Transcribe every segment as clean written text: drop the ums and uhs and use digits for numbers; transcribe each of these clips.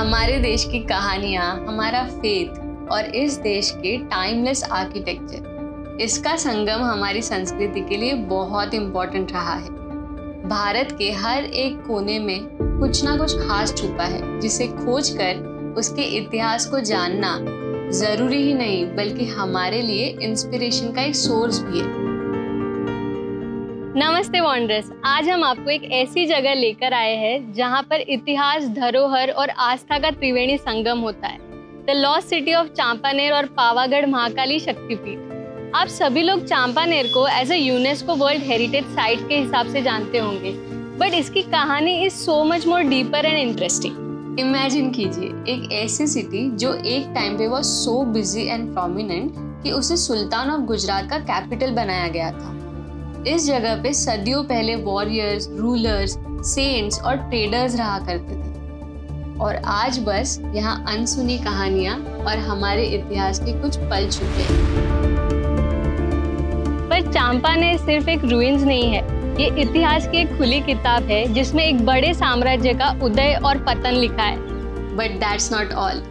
हमारे देश की कहानियाँ, हमारा फेथ और इस देश के टाइमलेस आर्किटेक्चर, इसका संगम हमारी संस्कृति के लिए बहुत इम्पोर्टेंट रहा है। भारत के हर एक कोने में कुछ ना कुछ खास छुपा है, जिसे खोजकर उसके इतिहास को जानना जरूरी ही नहीं बल्कि हमारे लिए इंस्पिरेशन का एक सोर्स भी है। नमस्ते वॉन्डरर्स, आज हम आपको एक ऐसी जगह लेकर आए हैं जहां पर इतिहास, धरोहर और आस्था का त्रिवेणी संगम होता है। The lost city of Champaner और पावागढ़ महाकाली शक्तिपीठ। आप सभी लोग चांपानेर को as a UNESCO world heritage site के हिसाब से जानते होंगे, बट इसकी कहानी is so much more deeper and interesting. Imagine कीजिए एक ऐसी सिटी जो एक टाइम पे was so busy and prominent कि उसे सुल्तान ऑफ गुजरात का कैपिटल बनाया गया था। इस जगह पे सदियों पहले वॉरियर्स, रूलर्स, सेंट्स और ट्रेडर्स रहा करते थे और आज बस यहाँ अनसुनी कहानियां और हमारे इतिहास के कुछ पल छुपे हैं। पर चांपानेर सिर्फ एक रूइंस नहीं है, ये इतिहास की एक खुली किताब है जिसमें एक बड़े साम्राज्य का उदय और पतन लिखा है। But that's not all.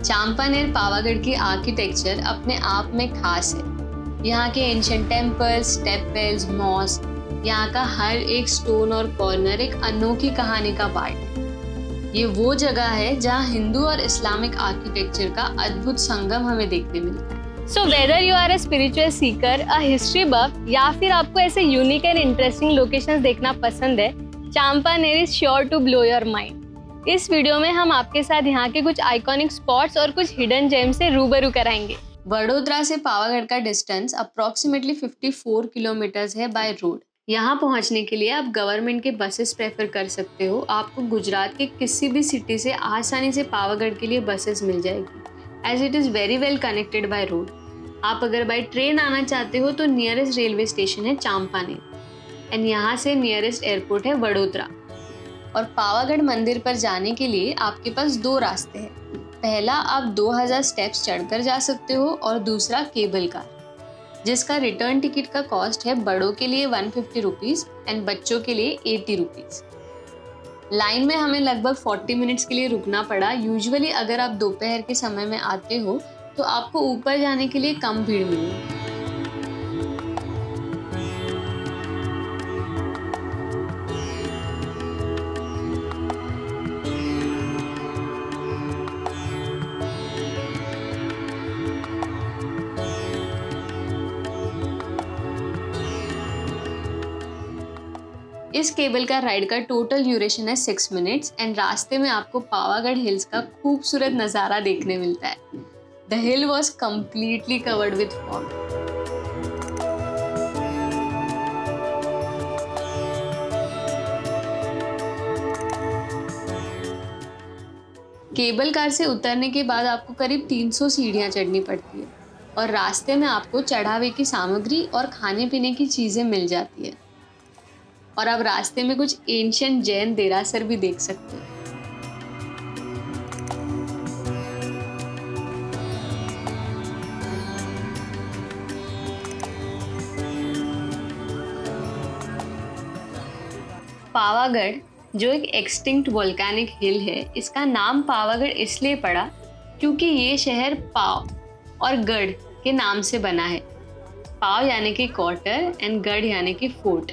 Champaner Pavagadh की आर्किटेक्चर अपने आप में खास है। यहाँ के एंशिएंट टेम्पल्स, स्टेपवेल्स, मॉस्क, यहाँ का हर एक स्टोन और कॉर्नर एक अनोखी कहानी का पार्ट है। ये वो जगह है जहाँ हिंदू और इस्लामिक आर्किटेक्चर का अद्भुत संगम हमें देखने मिलता है। So whether you are a spiritual seeker, a history buff या फिर आपको ऐसे यूनिक एंड इंटरेस्टिंग लोकेशंस देखना पसंद है, Champaner is sure to blow your mind. इस वीडियो में हम आपके साथ यहाँ के कुछ आइकॉनिक स्पॉट्स और कुछ हिडन जेम्स से रूबरू कराएंगे। वडोदरा से पावागढ़ का डिस्टेंस अप्रोक्सीमेटली 54 किलोमीटर्स है बाय रोड। यहाँ पहुँचने के लिए आप गवर्नमेंट के बसेस प्रेफर कर सकते हो। आपको गुजरात के किसी भी सिटी से आसानी से पावागढ़ के लिए बसेस मिल जाएगी, as it is very well connected by road. आप अगर बाय ट्रेन आना चाहते हो तो नियरेस्ट रेलवे स्टेशन है चांपानेर एंड यहाँ से नियरेस्ट एयरपोर्ट है वडोदरा। और पावागढ़ मंदिर पर जाने के लिए आपके पास दो रास्ते हैं। पहला, आप 2000 स्टेप्स चढ़कर जा सकते हो और दूसरा केबल कार, जिसका रिटर्न टिकट का कॉस्ट है बड़ों के लिए 150 रुपीज़ एंड बच्चों के लिए 80 रुपीज़। लाइन में हमें लगभग 40 मिनट्स के लिए रुकना पड़ा। यूजुअली अगर आप दोपहर के समय में आते हो तो आपको ऊपर जाने के लिए कम भीड़ मिलेगी। इस केबल कार राइड का टोटल ड्यूरेशन है 6 मिनट्स एंड रास्ते में आपको पावागढ़ हिल्स का खूबसूरत नज़ारा देखने मिलता है। The hill was completely covered with fog. Cable car से उतरने के बाद आपको करीब 300 सीढ़ियाँ चढ़नी पड़ती है और रास्ते में आपको चढ़ावे की सामग्री और खाने पीने की चीज़ें मिल जाती है। और आप रास्ते में कुछ एंशिएंट जैन देरासर भी देख सकते हो। पावागढ़, जो एक एक्सटिंक्ट वोल्केनिक हिल है, इसका नाम पावागढ़ इसलिए पड़ा क्योंकि ये शहर पाव और गढ़ के नाम से बना है। पाव यानी कि क्वार्टर एंड गढ़ यानी कि फोर्ट,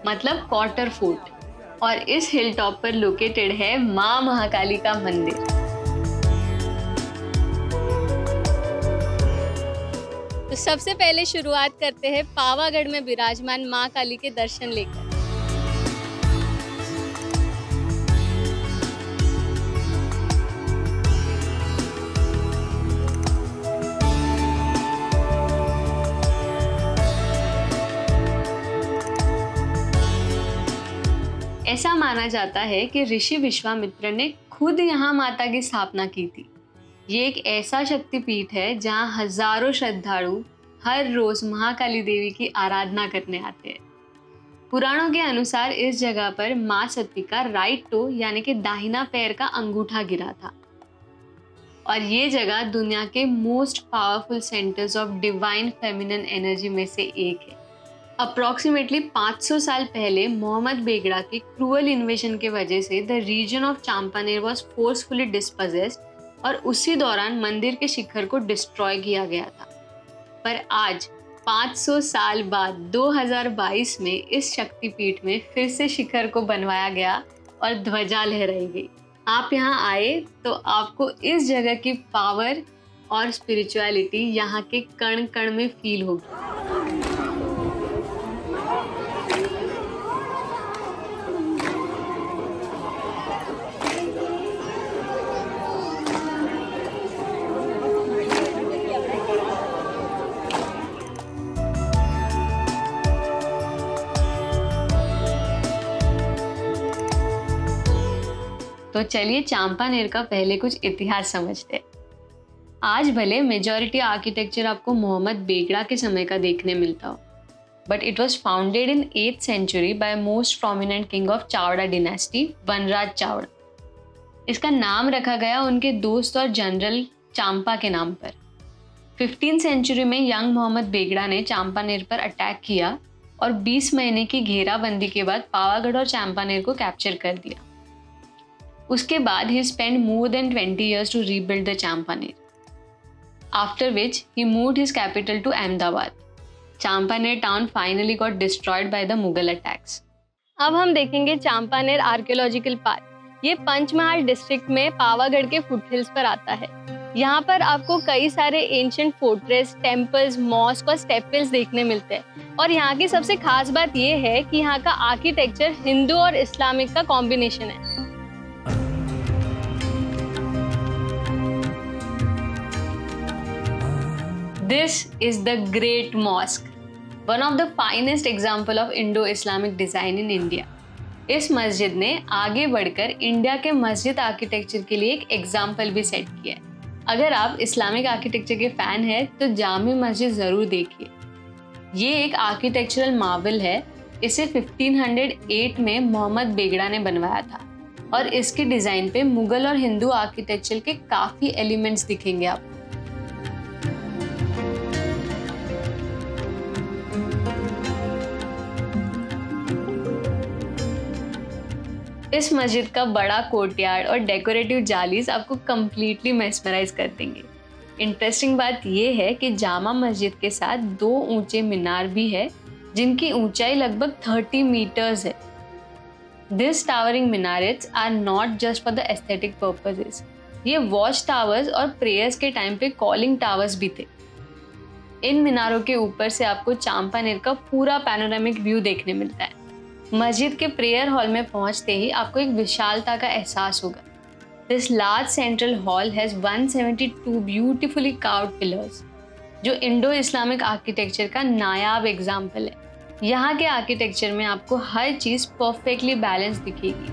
मतलब क्वार्टर फोर्ट। और इस हिल टॉप पर लोकेटेड है माँ महाकाली का मंदिर। तो सबसे पहले शुरुआत करते हैं पावागढ़ में विराजमान माँ काली के दर्शन लेकर। ऐसा माना जाता है कि ऋषि विश्वामित्र ने खुद यहाँ माता की स्थापना की थी। ये एक ऐसा शक्तिपीठ है जहाँ हजारों श्रद्धालु हर रोज महाकाली देवी की आराधना करने आते हैं। पुराणों के अनुसार इस जगह पर माँ सती का राइट टो यानी कि दाहिना पैर का अंगूठा गिरा था और ये जगह दुनिया के most powerful centres of divine feminine energy में से एक है। अप्रॉक्सीमेटली 500 साल पहले मोहम्मद बेगड़ा के क्रूअल इन्वेजन के वजह से the region of Champaner was forcefully dispossessed और उसी दौरान मंदिर के शिखर को डिस्ट्रॉय किया गया था। पर आज 500 साल बाद 2022 में इस शक्तिपीठ में फिर से शिखर को बनवाया गया और ध्वजा लहराई गई। आप यहाँ आए तो आपको इस जगह की पावर और स्पिरिचुअलिटी यहाँ के कण कण में फील होगी। तो चलिए चांपानेर का पहले कुछ इतिहास समझते हैं। आज भले मेजॉरिटी आर्किटेक्चर आपको मोहम्मद बेगड़ा के समय का देखने मिलता हो, but it was founded in 8th century by most prominent king of Chavda dynasty, Vanraj Chavda. इसका नाम रखा गया उनके दोस्त और जनरल चांपा के नाम पर। 15th सेंचुरी में यंग मोहम्मद बेगड़ा ने चांपानेर पर अटैक किया और 20 महीने की घेराबंदी के बाद पावागढ़ और चांपानेर को कैप्चर कर दिया। उसके बाद he spent more than 20 years to rebuild the Champaner, after which he moved his capital to Ahmedabad. Champaner town finally got destroyed by the Mughal attacks. अब हम देखेंगे चांपानेर आर्कियोलॉजिकल पार्क। ये पंचमहाल डिस्ट्रिक्ट में पावागढ़ के फुटहिल्स पर आता है। यहाँ पर आपको कई सारे एंशिएंट फोर्ट्रेस, टेम्पल्स, मॉस्क और स्टेपल्स देखने मिलते हैं। और यहाँ की सबसे खास बात ये है कि यहाँ का आर्किटेक्चर हिंदू और इस्लामिक का कॉम्बिनेशन है। This is the Great Mosque, one of the finest example of Indo-Islamic design in India. इस मस्जिद ने आगे बढ़कर इंडिया के मस्जिद आर्किटेक्चर के लिए एक एग्जाम्पल भी सेट किया है। अगर आप इस्लामिक आर्किटेक्चर के फैन हैं तो जामी मस्जिद ज़रूर देखिए। ये एक आर्किटेक्चरल मार्वल है। इसे 1508 में मोहम्मद बेगड़ा ने बनवाया था और इसके डिज़ाइन पे मुगल और हिंदू आर्किटेक्चर के काफ़ी एलिमेंट्स दिखेंगे आपको। इस मस्जिद का बड़ा कोर्टयार्ड और डेकोरेटिव जालीज आपको कम्प्लीटली मेस्मराइज कर देंगे। इंटरेस्टिंग बात यह है कि जामा मस्जिद के साथ 2 ऊंचे मीनार भी है जिनकी ऊंचाई लगभग 30 मीटर्स है। This towering minarets are not just for the aesthetic purposes. ये वॉच टावर्स और प्रेयर्स के टाइम पे कॉलिंग टावर्स भी थे। इन मीनारों के ऊपर से आपको चांपानेर का पूरा पैनोरामिक व्यू देखने मिलता है। मस्जिद के प्रेयर हॉल में पहुंचते ही आपको एक विशालता का एहसास होगा। This large central hall has 172 beautifully carved pillars, जो इंडो इस्लामिक आर्किटेक्चर का नायाब एग्जाम्पल है। यहाँ के आर्किटेक्चर में आपको हर चीज़ परफेक्टली बैलेंस दिखेगी।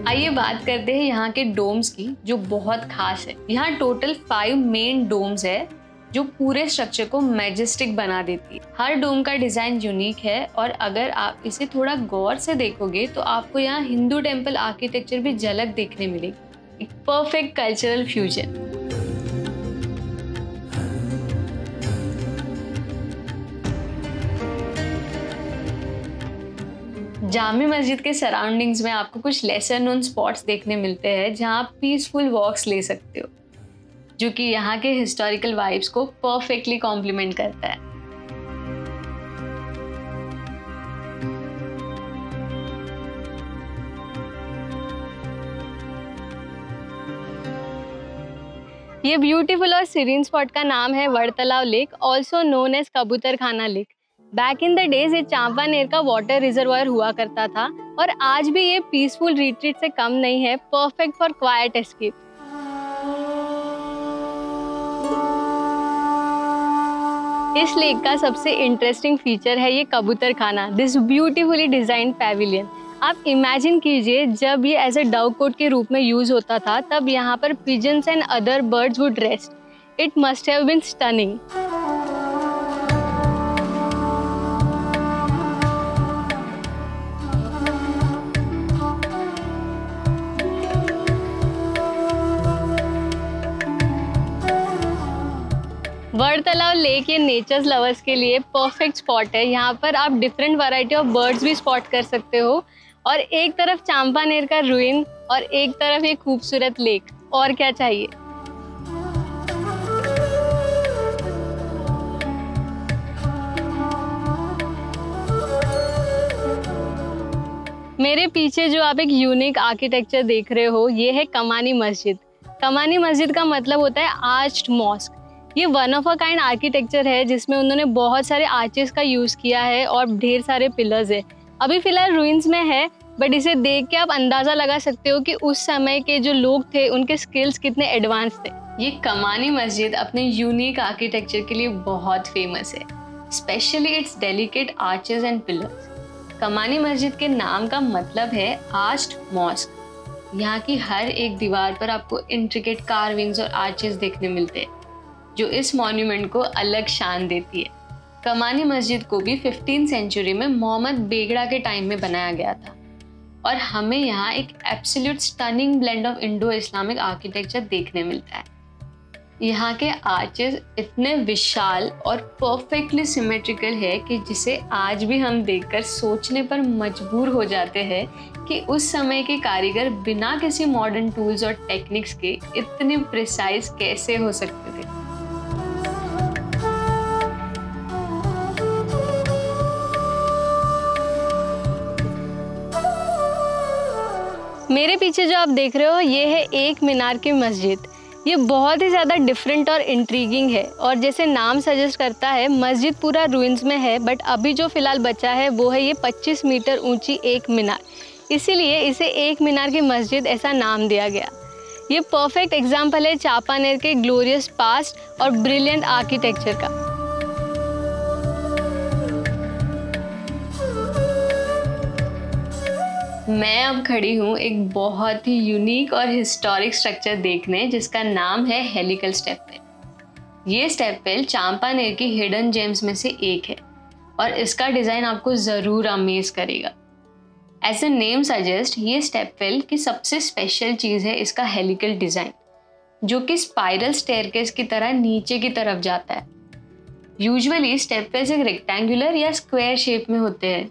आइए बात करते हैं यहाँ के डोम्स की, जो बहुत खास है। यहाँ टोटल 5 मेन डोम्स है जो पूरे स्ट्रक्चर को मैजेस्टिक बना देती है। हर डोम का डिज़ाइन यूनिक है और अगर आप इसे थोड़ा गौर से देखोगे तो आपको यहाँ हिंदू टेम्पल आर्किटेक्चर भी झलक देखने मिलेगी। एक परफेक्ट कल्चरल फ्यूजन। जामी मस्जिद के सराउंडिंग्स में आपको कुछ लेसर नोन स्पॉट्स देखने मिलते हैं जहाँ आप पीसफुल वॉक्स ले सकते हो, जो कि यहाँ के हिस्टोरिकल वाइब्स को परफेक्टली कॉम्प्लीमेंट करता है। ये ब्यूटीफुल और सीरीन स्पॉट का नाम है वड़तलाव लेक, ऑल्सो नोन एज कबूतर खाना lake. Back in the days ये चांपानेर का वाटर रिजर्वायर हुआ करता था और आज भी ये पीसफुल रिट्रीट से कम नहीं है, परफेक्ट फॉर क्वाइट एस्केप। इस लेक का सबसे इंटरेस्टिंग फीचर है ये कबूतर खाना, दिस ब्यूटीफुली डिजाइंड पैविलियन। आप इमेजिन कीजिए जब ये एज ए डव कोट के रूप में यूज होता था तब यहाँ पर pigeons and other birds would rest. It must have been stunning. Vadtalav lake ये नेचर्स लवर्स के लिए परफेक्ट स्पॉट है। यहाँ पर आप डिफरेंट वैरायटी ऑफ बर्ड्स भी स्पॉट कर सकते हो और एक तरफ चांपानेर का रुइन और एक तरफ ये खूबसूरत लेक, और क्या चाहिए। मेरे पीछे जो आप एक यूनिक आर्किटेक्चर देख रहे हो, ये है कमानी मस्जिद। कमानी मस्जिद का मतलब होता है आर्च्ड मॉस्क। ये one of a kind architecture है जिसमें उन्होंने बहुत सारे आर्चेस का यूज़ किया है और ढेर सारे पिलर्स है। अभी फिलहाल रूइंस में है, बट इसे देख के आप अंदाज़ा लगा सकते हो कि उस समय के जो लोग थे उनके स्किल्स कितने एडवांस थे। ये कमानी मस्जिद अपने यूनिक आर्किटेक्चर के लिए बहुत फेमस है, specially it's delicate arches and pillars. कमानी मस्जिद के नाम का मतलब है आर्च्ड मॉस्क। यहाँ की हर एक दीवार पर आपको इंट्रिकेट कार्विंग्स और आर्चेस देखने मिलते हैं, जो इस मॉन्यूमेंट को अलग शान देती है। कमानी मस्जिद को भी 15th सेंचुरी में मोहम्मद बेगड़ा के टाइम में बनाया गया था और हमें यहाँ एक absolute stunning blend of Indo Islamic architecture देखने मिलता है। यहाँ के आर्चेस इतने विशाल और परफेक्टली सिमेट्रिकल है कि जिसे आज भी हम देखकर सोचने पर मजबूर हो जाते हैं कि उस समय के कारीगर बिना किसी मॉडर्न टूल्स और टेक्निक्स के इतने प्रिसाइज कैसे हो सकते थे। मेरे पीछे जो आप देख रहे हो, ये है एक मीनार की मस्जिद। ये बहुत ही ज़्यादा डिफरेंट और इंट्रीगिंग है और जैसे नाम सजेस्ट करता है, मस्जिद पूरा रूइंस में है, बट अभी जो फ़िलहाल बचा है वो है ये 25 मीटर ऊंची एक मीनार, इसीलिए इसे एक मीनार की मस्जिद ऐसा नाम दिया गया। ये परफेक्ट एग्जाम्पल है चांपानेर के ग्लोरियस पास्ट और ब्रिलियंट आर्किटेक्चर का। मैं अब खड़ी हूँ एक बहुत ही यूनिक और हिस्टोरिक स्ट्रक्चर देखने, जिसका नाम है हेलिकल स्टेप वेल। ये स्टेप वेल चांपानेर की हिडन जेम्स में से एक है और इसका डिज़ाइन आपको ज़रूर अमेज करेगा। एज द नेम सजेस्ट, ये स्टेप वेल की सबसे स्पेशल चीज़ है इसका हेलिकल डिज़ाइन, जो कि स्पाइरल स्टेयरकेस की तरह नीचे की तरफ जाता है। यूजुअली स्टेप वेल्स एक रेक्टेंगुलर या स्क्वायर शेप में होते हैं,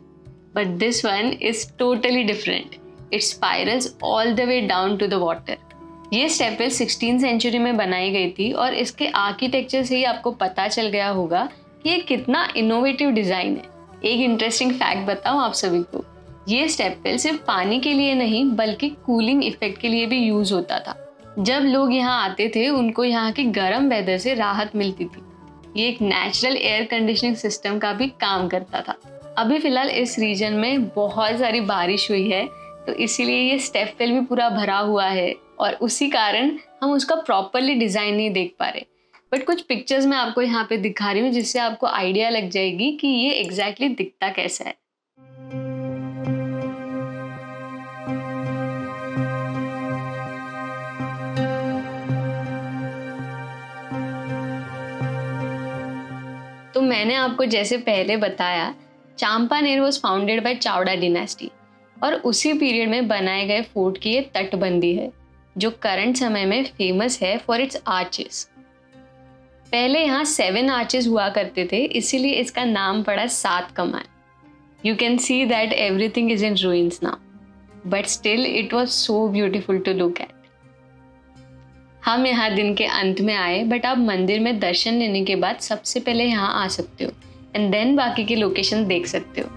but this one is totally different. It spirals all the way down to the water. ये स्टेप वेल 16th सेंचुरी में बनाई गई थी और इसके आर्किटेक्चर से ही आपको पता चल गया होगा कि ये कितना इनोवेटिव डिज़ाइन है। एक इंटरेस्टिंग फैक्ट बताऊँ आप सभी को, ये स्टेप वेल सिर्फ पानी के लिए नहीं बल्कि कूलिंग इफेक्ट के लिए भी यूज़ होता था। जब लोग यहाँ आते थे उनको यहाँ की गर्म वेदर से राहत मिलती थी। ये एक नेचुरल एयर कंडीशनिंग सिस्टम का भी काम करता था। अभी फ़िलहाल इस रीजन में बहुत सारी बारिश हुई है, तो इसीलिए ये स्टेप वेल भी पूरा भरा हुआ है और उसी कारण हम उसका प्रॉपरली डिज़ाइन नहीं देख पा रहे। बट कुछ पिक्चर्स मैं आपको यहाँ पे दिखा रही हूँ जिससे आपको आइडिया लग जाएगी कि ये एग्जैक्टली दिखता कैसा है। तो मैंने आपको जैसे पहले बताया, Champaner was founded by Chavda dynasty और उसी पीरियड में बनाए गए फोर्ट की ये तटबंदी है, जो करंट समय में फेमस है फॉर इट्स आर्चेस। पहले यहाँ 7 आर्चेस हुआ करते थे, इसीलिए इसका नाम पड़ा 7 कमान। You can see that everything is in ruins now, but still it was so beautiful to look at. हम यहाँ दिन के अंत में आए, बट आप मंदिर में दर्शन लेने के बाद सबसे पहले यहाँ आ सकते हो एंड देन बाकी के लोकेशन देख सकते हो।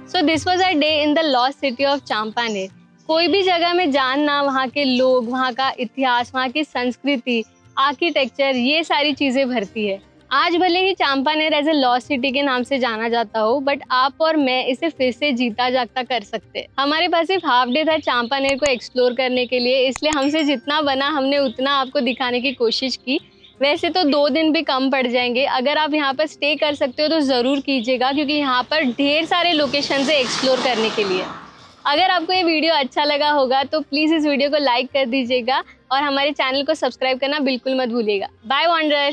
So this was our day in the lost city of Champaner. कोई भी जगह में जानना, वहाँ के लोग, वहाँ का इतिहास, वहाँ की संस्कृति, आर्किटेक्चर, ये सारी चीज़ें भरती है। आज भले ही Champaner as a lost city के नाम से जाना जाता हो, बट आप और मैं इसे फिर से जीता जागता कर सकते हैं। हमारे पास सिर्फ हाफ डे था चांपानेर को एक्सप्लोर करने के लिए, इसलिए हमसे जितना बना हमने उतना आपको दिखाने की कोशिश की। वैसे तो 2 दिन भी कम पड़ जाएंगे। अगर आप यहाँ पर स्टे कर सकते हो तो ज़रूर कीजिएगा, क्योंकि यहाँ पर ढेर सारे लोकेशन है एक्सप्लोर करने के लिए। अगर आपको ये वीडियो अच्छा लगा होगा तो प्लीज़ इस वीडियो को लाइक कर दीजिएगा और हमारे चैनल को सब्सक्राइब करना बिल्कुल मत भूलिएगा। Bye wanderers.